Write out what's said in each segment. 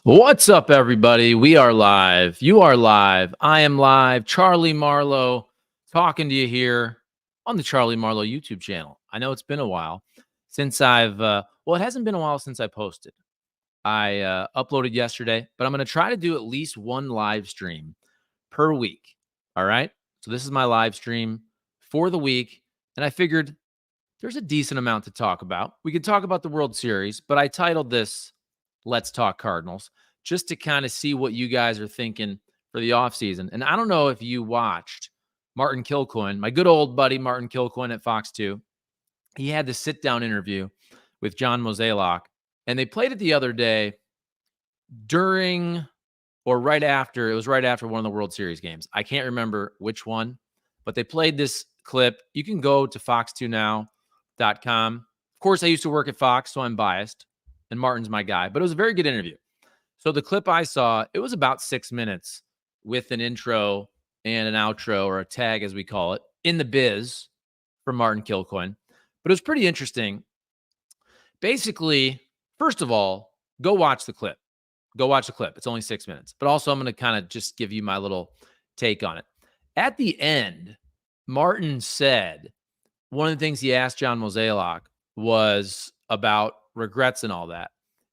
What's up, everybody? We are live. You are live. I am live. Charlie Marlow talking to you here on the Charlie Marlow YouTube channel. I know it's been a while since it hasn't been a while since I posted. I uploaded yesterday, but I'm going to try to do at least one live stream per week. All right. So this is my live stream for the week. And I figured there's a decent amount to talk about. We could talk about the World Series, but I titled this Let's Talk Cardinals just to kind of see what you guys are thinking for the offseason. And I don't know if you watched Martin Kilcoyne, my good old buddy Martin Kilcoyne at Fox 2. He had the sit-down interview with John Mozeliak, and they played it the other day during or right after. It was right after one of the World Series games. I can't remember which one, but they played this clip. You can go to fox2now.com. Of course, I used to work at Fox, so I'm biased, and Martin's my guy, but it was a very good interview. So the clip I saw, it was about 6 minutes with an intro and an outro, or a tag as we call it, in the biz from Martin Kilcoyne. But it was pretty interesting. Basically, first of all, go watch the clip. Go watch the clip. It's only 6 minutes. But also, I'm going to kind of just give you my little take on it. At the end, Martin said one of the things he asked John Mozeliak was about regrets and all that.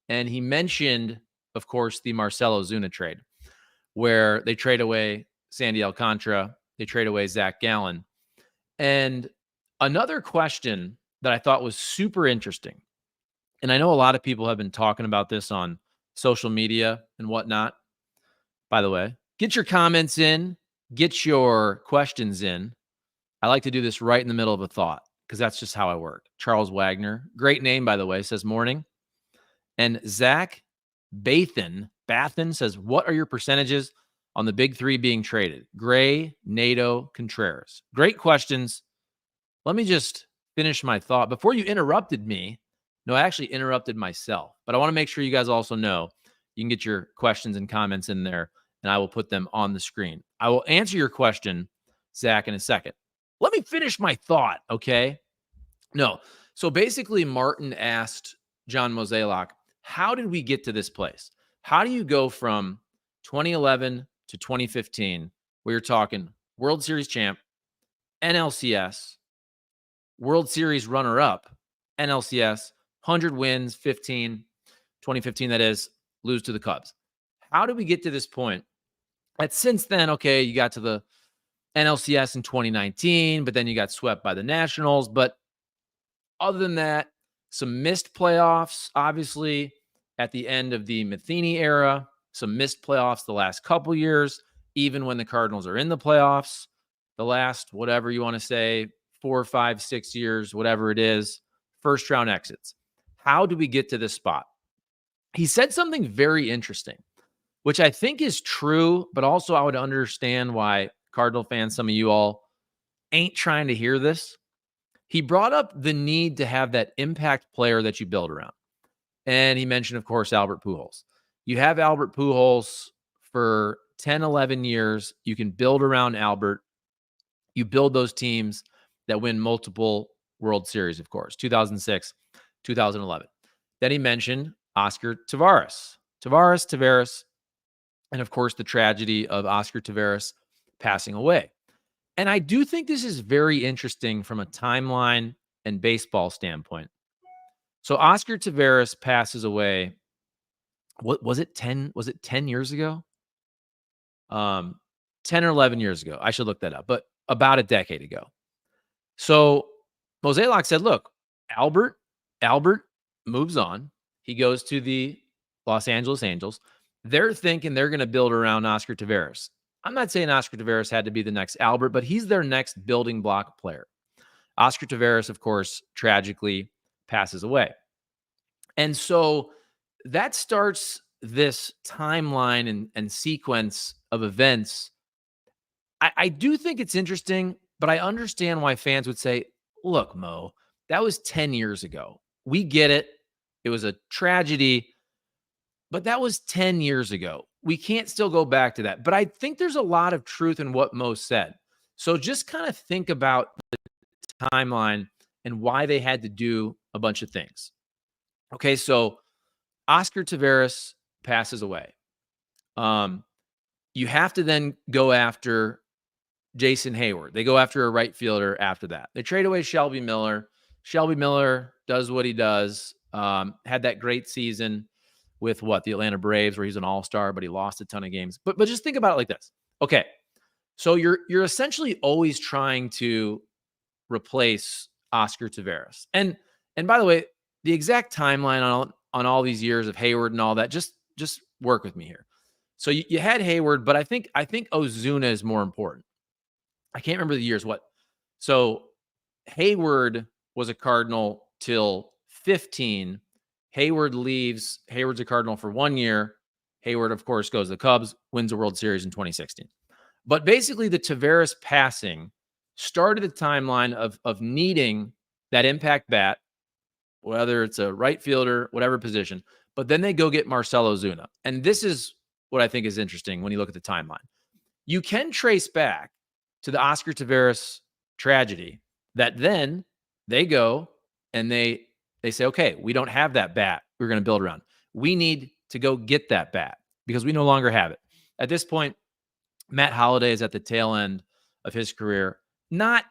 And he mentioned, of course, the Marcell Ozuna trade, where they trade away Sandy Alcantara, they trade away Zach Gallen. And another question that I thought was super interesting, and I know a lot of people have been talking about this on social media and whatnot. By the way, get your comments in, get your questions in. I like to do this right in the middle of a thought because that's just how I work. Charles Wagner, great name, by the way, says morning. And Zach Bathan says, what are your percentages on the big three being traded? Gray, Nato, Contreras. Great questions. Let me just finish my thought. Before you interrupted me, no, I actually interrupted myself. But I want to make sure you guys also know you can get your questions and comments in there, and I will put them on the screen. I will answer your question, Zach, in a second. Let me finish my thought, okay? No. So basically, Martin asked John Mozeliak, how did we get to this place? How do you go from 2011 to 2015, where you're talking World Series champ, NLCS, World Series runner-up, NLCS, 100 wins, 2015, that is, lose to the Cubs. How did we get to this point? And since then, okay, you got to the NLCS in 2019, but then you got swept by the Nationals. But other than that, some missed playoffs, obviously, at the end of the Matheny era, some missed playoffs the last couple years, even when the Cardinals are in the playoffs, the last, whatever you want to say, 4, 5, 6 years, whatever it is, first round exits. How do we get to this spot? He said something very interesting, which I think is true, but also I would understand why Cardinal fans, some of you all, ain't trying to hear this. He brought up the need to have that impact player that you build around. And he mentioned, of course, Albert Pujols. You have Albert Pujols for 10, 11 years. You can build around Albert. You build those teams that win multiple World Series, of course, 2006, 2011. Then he mentioned Oscar Taveras, and of course, the tragedy of Oscar Taveras passing away. And I do think this is very interesting from a timeline and baseball standpoint. So Oscar Taveras passes away. What was it? 10 years ago? 10 or 11 years ago. I should look that up, but about a decade ago. So Mozeliak said, look, Albert moves on. He goes to the Los Angeles Angels. They're thinking they're going to build around Oscar Taveras. I'm not saying Oscar Taveras had to be the next Albert, but he's their next building block player. Oscar Taveras, of course, tragically passes away. And so that starts this timeline and sequence of events. I do think it's interesting, but I understand why fans would say, look, Mo, that was 10 years ago. We get it. It was a tragedy, but that was 10 years ago. We can't still go back to that. But I think there's a lot of truth in what Mo said. So just kind of think about the timeline and why they had to do a bunch of things. Okay, so Oscar Taveras passes away, you have to then go after Jason Hayward. They go after a right fielder after that. They trade away Shelby Miller. Shelby Miller does what he does. Had that great season with the Atlanta Braves, where he's an all-star, but he lost a ton of games. But just think about it like this. Okay, so you're essentially always trying to replace Oscar Taveras. And by the way, the exact timeline on all these years of Hayward and all that, just work with me here. So you had Hayward, but I think Ozuna is more important. I can't remember the years. So Hayward was a Cardinal till 15. Hayward leaves. Hayward's a Cardinal for 1 year. Hayward, of course, goes to the Cubs, wins the World Series in 2016. But basically, the Taveras passing started the timeline of needing that impact bat, whether it's a right fielder, whatever position. But then they go get Marcell Ozuna. And this is what I think is interesting when you look at the timeline. You can trace back to the Oscar Taveras tragedy that then they go and they say, okay, we don't have that bat we're going to build around. We need to go get that bat because we no longer have it. At this point, Matt Holliday is at the tail end of his career. Not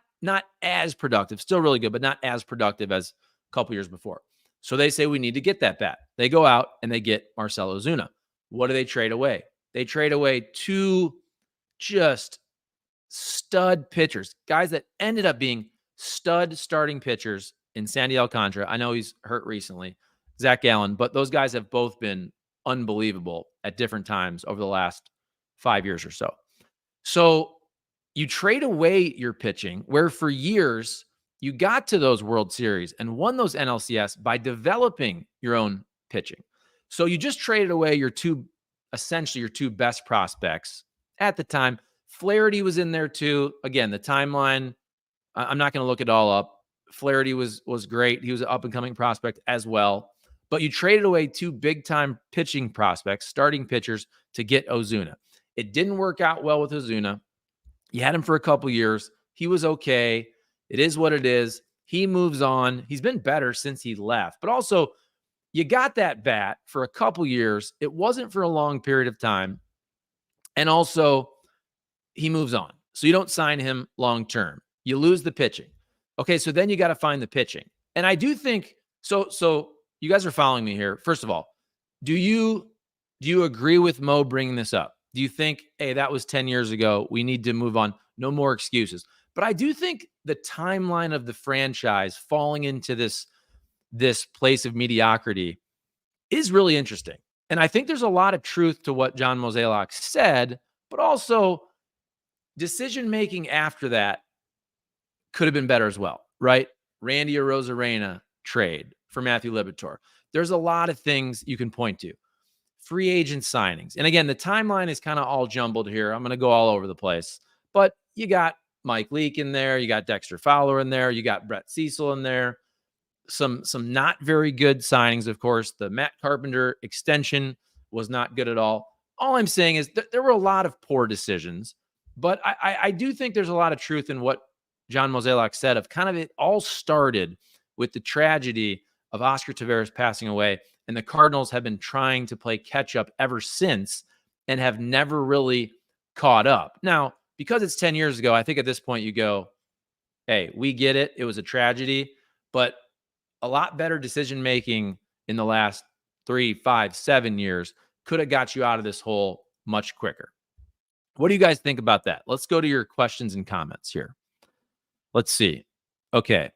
as productive, still really good, but not as productive as a couple years before. So they say we need to get that bat. They go out and they get Marcell Ozuna. What do they trade away? They trade away two just stud pitchers, guys that ended up being stud starting pitchers in Sandy Alcantara. I know he's hurt recently, Zach Gallen, but those guys have both been unbelievable at different times over the last 5 years or so. So you trade away your pitching, where for years you got to those World Series and won those NLCS by developing your own pitching. So you just traded away essentially your two best prospects at the time. Flaherty was in there too. Again, the timeline, I'm not going to look it all up. Flaherty was great. He was an up-and-coming prospect as well. But you traded away two big-time pitching prospects, starting pitchers, to get Ozuna. It didn't work out well with Ozuna. You had him for a couple years. He was okay. It is what it is. He moves on. He's been better since he left. But also, you got that bat for a couple years. It wasn't for a long period of time. And also, he moves on. So you don't sign him long-term. You lose the pitching. Okay, so then you got to find the pitching. And I do think, so you guys are following me here. First of all, do you agree with Mo bringing this up? Do you think, hey, that was 10 years ago. We need to move on. No more excuses. But I do think the timeline of the franchise falling into this place of mediocrity is really interesting. And I think there's a lot of truth to what John Mozeliak said, but also decision-making after that could have been better as well, right? Randy Arozarena trade for Matthew Liberatore. There's a lot of things you can point to. Free agent signings. And again, the timeline is kind of all jumbled here. I'm going to go all over the place. But you got Mike Leake in there. You got Dexter Fowler in there. You got Brett Cecil in there. Some not very good signings, of course. The Matt Carpenter extension was not good at all. All I'm saying is there were a lot of poor decisions. But I do think there's a lot of truth in what John Mozeliak said of kind of it all started with the tragedy of Oscar Taveras passing away. And the Cardinals have been trying to play catch up ever since and have never really caught up. Now, because it's 10 years ago, I think at this point you go, hey, we get it. It was a tragedy, but a lot better decision-making in the last 3, 5, 7 years could have got you out of this hole much quicker. What do you guys think about that? Let's go to your questions and comments here. Let's see. Okay.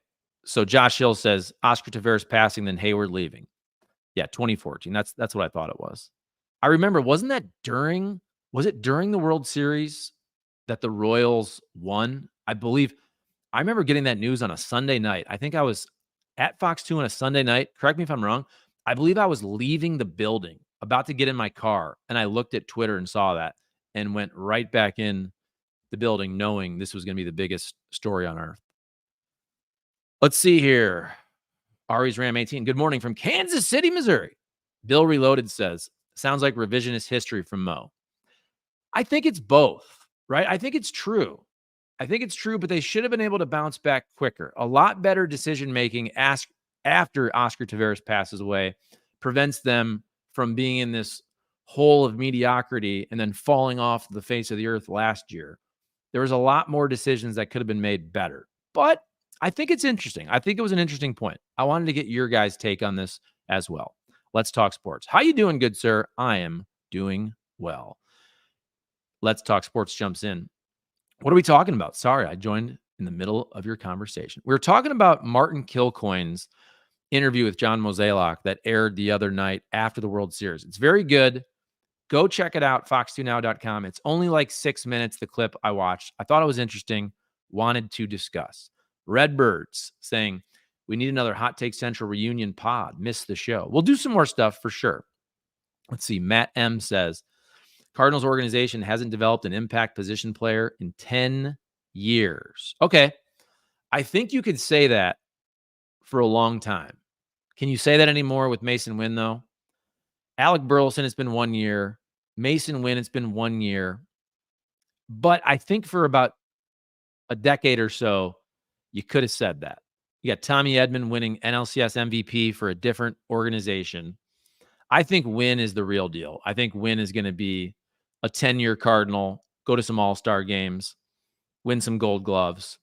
So Josh Hill says Oscar Taveras passing, then Hayward leaving. Yeah, 2014. That's what I thought it was. I remember, was it during the World Series that the Royals won? I remember getting that news on a Sunday night. I think I was at Fox 2 on a Sunday night. Correct me if I'm wrong. I believe I was leaving the building, about to get in my car, and I looked at Twitter and saw that and went right back in the building knowing this was going to be the biggest story on earth. Let's see here. Ari's Ram 18. Good morning from Kansas City, Missouri. Bill Reloaded says, sounds like revisionist history from Mo. I think it's both, right? I think it's true. But they should have been able to bounce back quicker. A lot better decision-making after Oscar Taveras passes away prevents them from being in this hole of mediocrity and then falling off the face of the earth last year. There was a lot more decisions that could have been made better. But I think it's interesting. I think it was an interesting point. I wanted to get your guys' take on this as well. Let's talk sports. How you doing, good sir? I am doing well. Let's Talk Sports jumps in. What are we talking about? Sorry, I joined in the middle of your conversation. We were talking about Martin Kilcoyne's interview with John Mozeliak that aired the other night after the World Series. It's very good. Go check it out, fox2now.com. It's only like 6 minutes, the clip I watched. I thought it was interesting, wanted to discuss. Redbirds saying, we need another Hot Take Central reunion pod. Missed the show. We'll do some more stuff for sure. Let's see. Matt M says, Cardinals organization hasn't developed an impact position player in 10 years. Okay. I think you could say that for a long time. Can you say that anymore with Mason Wynn, though? Alec Burleson, it's been 1 year. Mason Wynn, it's been 1 year. But I think for about a decade or so, you could have said that. You got Tommy Edman winning NLCS MVP for a different organization. I think Wynn is the real deal. I think Wynn is going to be a 10-year Cardinal, go to some all-star games, win some gold gloves.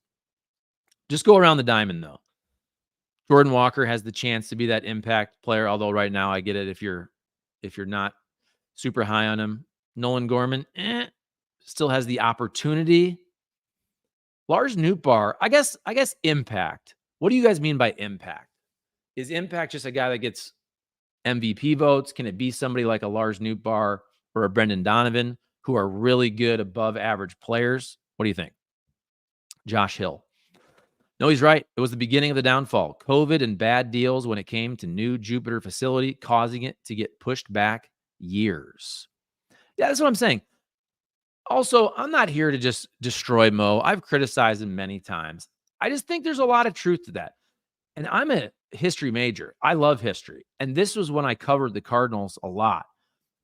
Just go around the diamond, though. Jordan Walker has the chance to be that impact player, although right now I get it if you're not super high on him. Nolan Gorman, still has the opportunity. Lars Nootbaar, I guess impact. What do you guys mean by impact? Is impact just a guy that gets MVP votes? Can it be somebody like a Lars Nootbaar or a Brendan Donovan who are really good above average players? What do you think? Josh Hill. No, he's right. It was the beginning of the downfall. COVID and bad deals when it came to new Jupiter facility, causing it to get pushed back years. Yeah, that's what I'm saying. Also, I'm not here to just destroy Mo. I've criticized him many times. I just think there's a lot of truth to that. And I'm a history major. I love history. And this was when I covered the Cardinals a lot.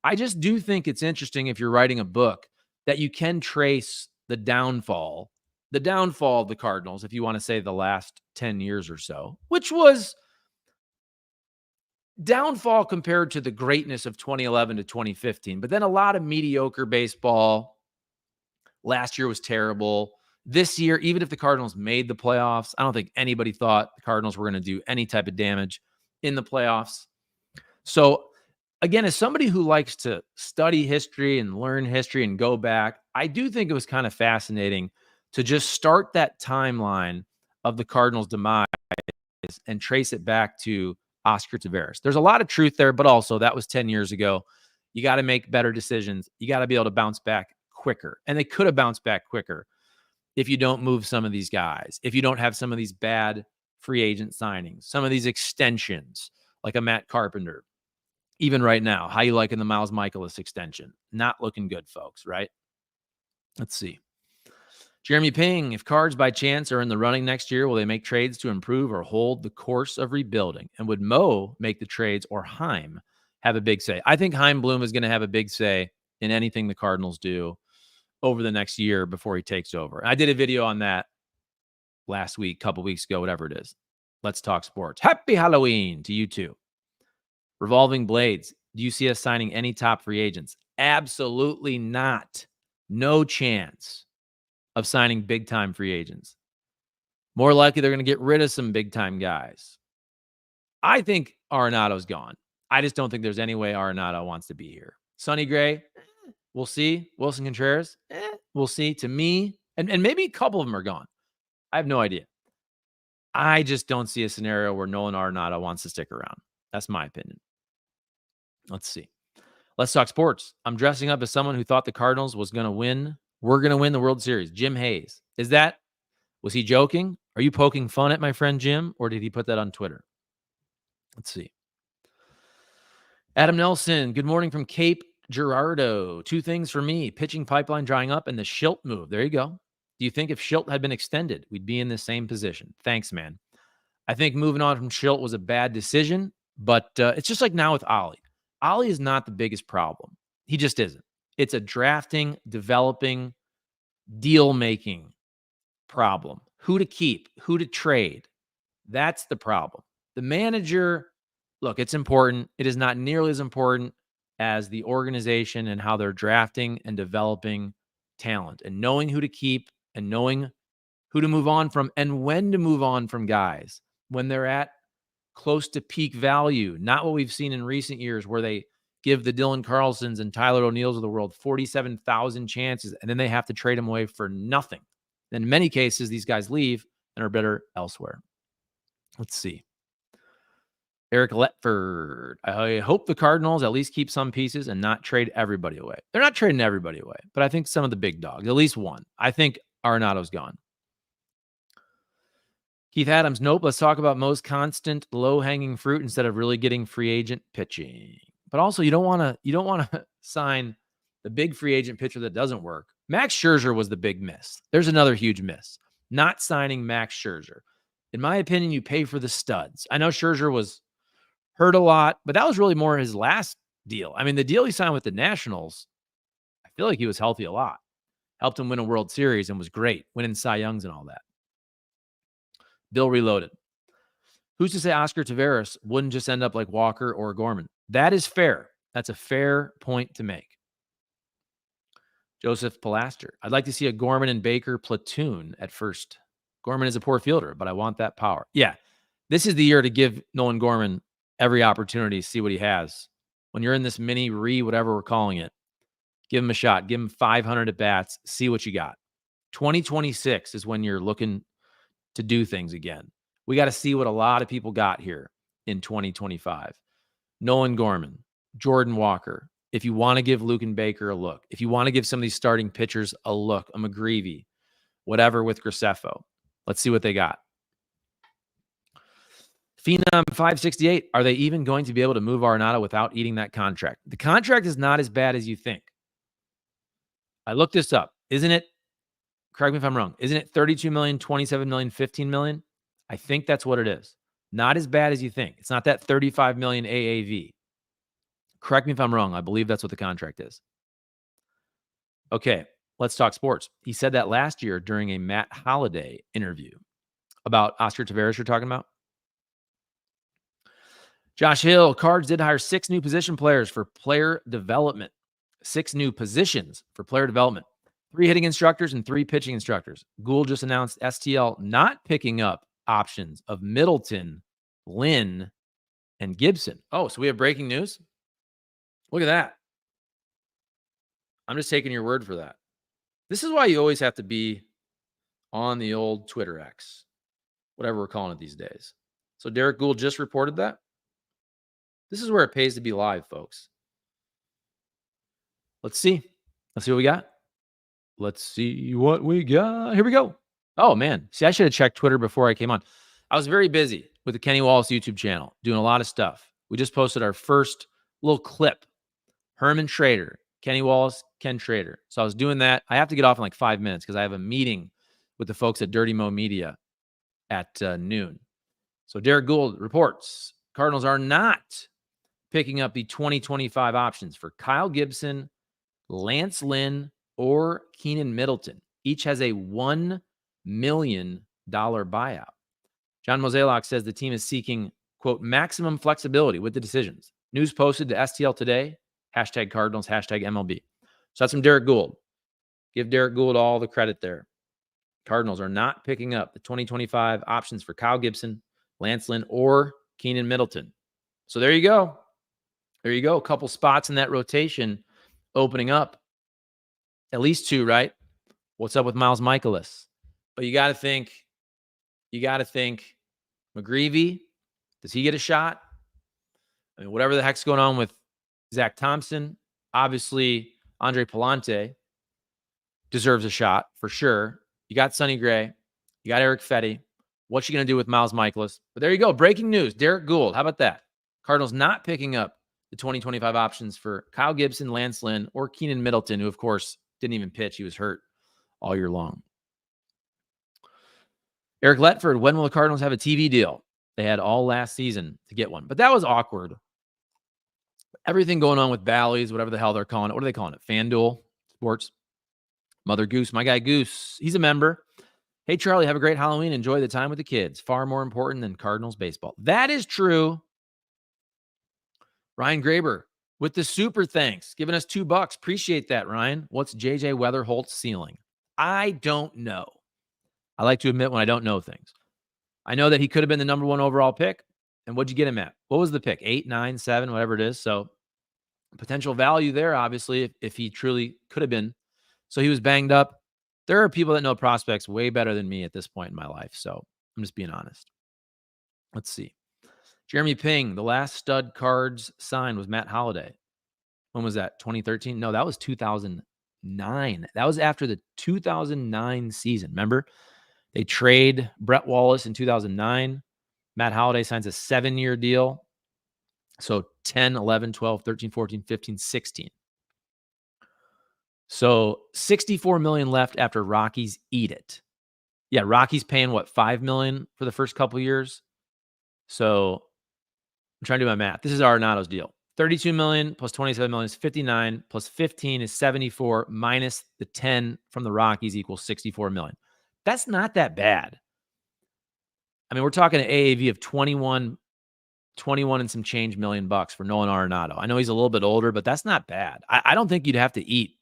I just do think it's interesting if you're writing a book that you can trace the downfall of the Cardinals, if you want to say the last 10 years or so, which was downfall compared to the greatness of 2011 to 2015. But then a lot of mediocre baseball. Last year was terrible. This year, even if the Cardinals made the playoffs, I don't think anybody thought the Cardinals were going to do any type of damage in the playoffs. So again, as somebody who likes to study history and learn history and go back, I do think it was kind of fascinating to just start that timeline of the Cardinals' demise and trace it back to Oscar Taveras. There's a lot of truth there, but also that was 10 years ago. You got to make better decisions. You got to be able to bounce back quicker. And they could have bounced back quicker if you don't move some of these guys, if you don't have some of these bad free agent signings, some of these extensions, like a Matt Carpenter. Even right now, how you liking the Miles Michaelis extension? Not looking good, folks, right? Let's see. Jeremy Ping, if Cards by chance are in the running next year, will they make trades to improve or hold the course of rebuilding? And would Mo make the trades or Heim have a big say? I think Heim Bloom is going to have a big say in anything the Cardinals do over the next year before he takes over. I did a video on that last week, couple weeks ago, whatever it is. Let's talk sports. Happy Halloween to you too. Revolving Blades. Do you see us signing any top free agents? Absolutely not. No chance of signing big-time free agents. More likely they're going to get rid of some big-time guys. I think Arenado's gone. I just don't think there's any way Arenado wants to be here. Sonny Gray, we'll see. Wilson Contreras, we'll see. To me, and maybe a couple of them are gone. I have no idea. I just don't see a scenario where Nolan Arenado wants to stick around. That's my opinion. Let's see. Let's talk sports. I'm dressing up as someone who thought the Cardinals was going to win. We're going to win the World Series. Jim Hayes. Was he joking? Are you poking fun at my friend Jim, or did he put that on Twitter? Let's see. Adam Nelson. Good morning from Cape Girardeau. 2 things for me. Pitching pipeline drying up and the Schilt move. There you go. Do you think if Schilt had been extended, we'd be in the same position? Thanks, man. I think moving on from Schilt was a bad decision, but it's just like now with Ollie. Ollie is not the biggest problem. He just isn't. It's a drafting, developing, deal-making problem. Who to keep, who to trade. That's the problem. The manager, look, it's important. It is not nearly as important as the organization and how they're drafting and developing talent and knowing who to keep and knowing who to move on from and when to move on from guys when they're at close to peak value, not what we've seen in recent years where they give the Dylan Carlsons and Tyler O'Neills of the world 47,000 chances, and then they have to trade them away for nothing. In many cases, these guys leave and are better elsewhere. Let's see. Eric Letford. I hope the Cardinals at least keep some pieces and not trade everybody away. They're not trading everybody away, but I think some of the big dogs, at least one. I think Arenado's gone. Keith Adams, nope. Let's talk about most constant low-hanging fruit instead of really getting free agent pitching. But also, you don't want to sign the big free agent pitcher that doesn't work. Max Scherzer was the big miss. There's another huge miss. Not signing Max Scherzer. In my opinion, you pay for the studs. I know Scherzer was hurt a lot, but that was really more his last deal. I mean, the deal he signed with the Nationals, I feel like he was healthy a lot. Helped him win a World Series and was great, winning Cy Youngs and all that. Bill Reloaded. Who's to say Oscar Taveras wouldn't just end up like Walker or Gorman? That is fair. That's a fair point to make. Joseph Pilaster. I'd like to see a Gorman and Baker platoon at first. Gorman is a poor fielder, but I want that power. Yeah, this is the year to give Nolan Gorman every opportunity to see what he has. When you're in this mini whatever we're calling it, give him a shot. Give him 500 at bats. See what you got. 2026 is when you're looking to do things again. We got to see what a lot of people got here in 2025. Nolan Gorman, Jordan Walker. If you want to give Luken Baker a look, if you want to give some of these starting pitchers a look, a McGreevy, whatever with Graceffo, let's see what they got. Phenom 568. Are they even going to be able to move Arenado without eating that contract? The contract is not as bad as you think. I looked this up. Isn't it? Correct me if I'm wrong. Isn't it 32 million, 27 million, 15 million? I think that's what it is. Not as bad as you think. It's not that 35 million AAV. Correct me if I'm wrong. I believe that's what the contract is. Okay, let's talk sports. He said that last year during a Matt Holliday interview about Oscar Taveras you're talking about. Josh Hill, Cards did hire 6 new position players for player development. 6 new positions for player development. 3 hitting instructors and 3 pitching instructors. Goold just announced STL not picking up options of Middleton, Lynn, and Gibson. Oh, so we have breaking news? Look at that. I'm just taking your word for that. This is why you always have to be on the old Twitter X, whatever we're calling it these days. So Derrick Goold just reported that. This is where it pays to be live, folks. Let's see. Let's see what we got. Let's see what we got. Here we go. Oh, man. See, I should have checked Twitter before I came on. I was very busy with the Kenny Wallace YouTube channel, doing a lot of stuff. We just posted our first little clip. Herman Schrader, Kenny Wallace, Ken Schrader. So I was doing that. I have to get off in like 5 minutes because I have a meeting with the folks at Dirty Mo Media at noon. So Derrick Goold reports Cardinals are not picking up the 2025 options for Kyle Gibson, Lance Lynn, or Keynan Middleton. Each has a $1 million buyout. John Mozeliak says the team is seeking, quote, maximum flexibility with the decisions. News posted to STL today, hashtag Cardinals, hashtag MLB. So that's from Derrick Goold. Give Derrick Goold all the credit there. Cardinals are not picking up the 2025 options for Kyle Gibson, Lance Lynn, or Keynan Middleton. So there you go. There you go. A couple spots in that rotation opening up. At least 2, right? What's up with Miles Michaelis? But you got to think McGreevy, does he get a shot? I mean, whatever the heck's going on with Zach Thompson, obviously Andre Palante deserves a shot for sure. You got Sonny Gray. You got Eric Fetty. What's you going to do with Miles Michaelis? But there you go. Breaking news. Derrick Goold. How about that? Cardinals not picking up the 2025 options for Kyle Gibson, Lance Lynn, or Keynan Middleton, who, of course, didn't even pitch. He was hurt all year long. Eric Letford, when will the Cardinals have a TV deal? They had all last season to get one, but that was awkward. Everything going on with Bally's, whatever the hell they're calling it. What are they calling it? FanDuel Sports. Mother Goose, my guy Goose, he's a member. Hey, Charlie, have a great Halloween. Enjoy the time with the kids. Far more important than Cardinals baseball. That is true. Ryan Graber, with the super thanks, giving us $2. Appreciate that, Ryan. What's JJ Weatherholt's ceiling? I don't know. I like to admit when I don't know things. I know that he could have been the number 1 overall pick. And what'd you get him at? What was the pick? 8, 9, 7, whatever it is. So potential value there, obviously, if he truly could have been. So he was banged up. There are people that know prospects way better than me at this point in my life. So I'm just being honest. Let's see. Jeremy Ping, the last stud Cards signed was Matt Holliday. When was that? 2013? No, that was 2009. That was after the 2009 season. Remember? They trade Brett Wallace in 2009. Matt Holliday signs a 7-year deal. So 10, 11, 12, 13, 14, 15, 16. So $64 million left after Rockies eat it. Yeah, Rockies paying what, $5 million for the first couple of years. So I'm trying to do my math. This is Arenado's deal. $32 million plus $27 million is $59 plus 15 is $74 minus the 10 from the Rockies equals $64 million. That's not that bad. I mean, we're talking an AAV of 21 and some change million bucks for Nolan Arenado. I know he's a little bit older, but that's not bad. I don't think you'd have to eat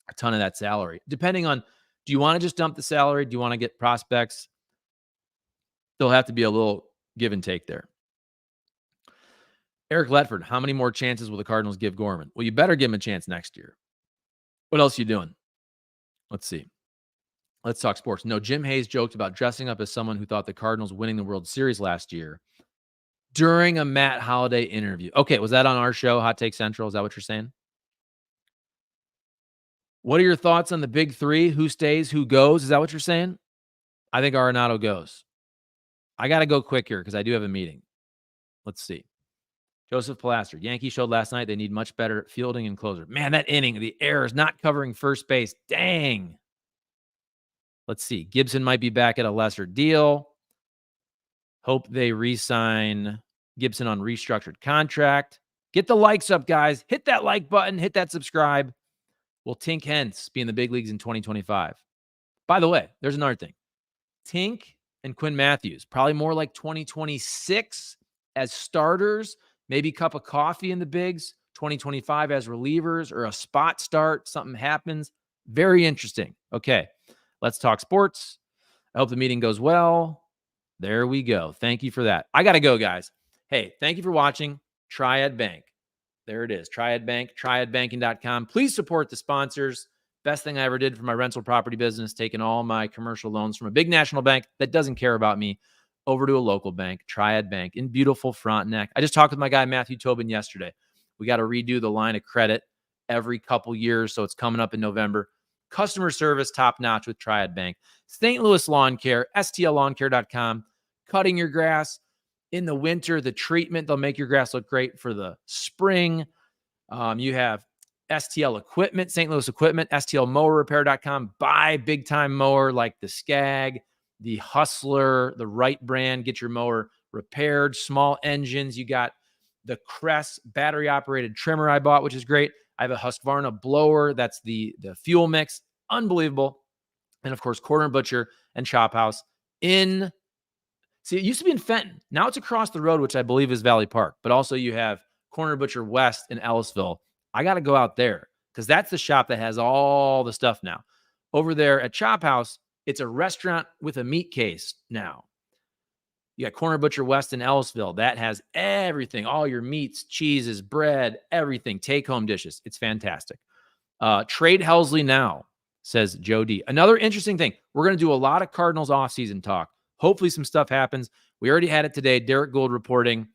a ton of that salary. Depending on, do you want to just dump the salary? Do you want to get prospects? There'll have to be a little give and take there. Eric Ledford, how many more chances will the Cardinals give Gorman? Well, you better give him a chance next year. What else are you doing? Let's see. Let's talk sports. No, Jim Hayes joked about dressing up as someone who thought the Cardinals winning the World Series last year during a Matt Holliday interview. Okay, was that on our show, Hot Take Central? Is that what you're saying? What are your thoughts on the big three? Who stays, who goes? Is that what you're saying? I think Arenado goes. I got to go quick here because I do have a meeting. Let's see. Joseph Pilaster. Yankees showed last night they need much better fielding and closer. Man, that inning, the errors, not covering first base. Dang. Let's see. Gibson might be back at a lesser deal. Hope they re-sign Gibson on restructured contract. Get the likes up, guys. Hit that like button. Hit that subscribe. Will Tink Hence be in the big leagues in 2025? By the way, there's another thing. Tink and Quinn Matthews, probably more like 2026 as starters, maybe cup of coffee in the bigs, 2025 as relievers or a spot start, something happens. Very interesting. Okay, let's talk sports. I hope the meeting goes well. There we go. Thank you for that. I got to go, guys. Hey, thank you for watching Triad Bank. There it is. Triad Bank, triadbanking.com. Please support the sponsors. Best thing I ever did for my rental property business, taking all my commercial loans from a big national bank that doesn't care about me over to a local bank, Triad Bank in beautiful Frontenac. I just talked with my guy, Matthew Tobin, yesterday. We got to redo the line of credit every couple years, so it's coming up in November. Customer service top-notch with Triad Bank. St. Louis Lawn Care, stllawn.care.com. Cutting your grass in the winter, the treatment, they'll make your grass look great for the spring. You have STL equipment, St. Louis equipment, stlmowerrepair.com. Buy big-time mower like the Skag, the Hustler, the Wright brand. Get your mower repaired. Small engines. You got the Crest battery-operated trimmer I bought, which is great. I have a Husqvarna blower. That's the fuel mix. Unbelievable. And, of course, Corner Butcher and Chop House in... See, it used to be in Fenton. Now it's across the road, which I believe is Valley Park. But also you have Corner Butcher West in Ellisville. I got to go out there because that's the shop that has all the stuff now. Over there at Chop House, it's a restaurant with a meat case now. You got Corner Butcher West in Ellisville. That has everything, all your meats, cheeses, bread, everything, take-home dishes. It's fantastic. Trade Helsley now, says Joe D. Another interesting thing, we're going to do a lot of Cardinals offseason talk. Hopefully some stuff happens. We already had it today. Derrick Goold reporting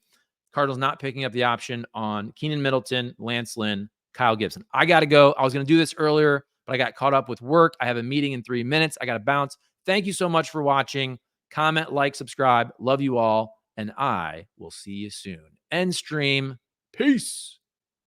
Cardinals not picking up the option on Keynan Middleton, Lance Lynn, Kyle Gibson. I got to go. I was going to do this earlier, but I got caught up with work. I have a meeting in 3 minutes. I got to bounce. Thank you so much for watching. Comment, like, subscribe. Love you all, and I will see you soon. End stream. Peace.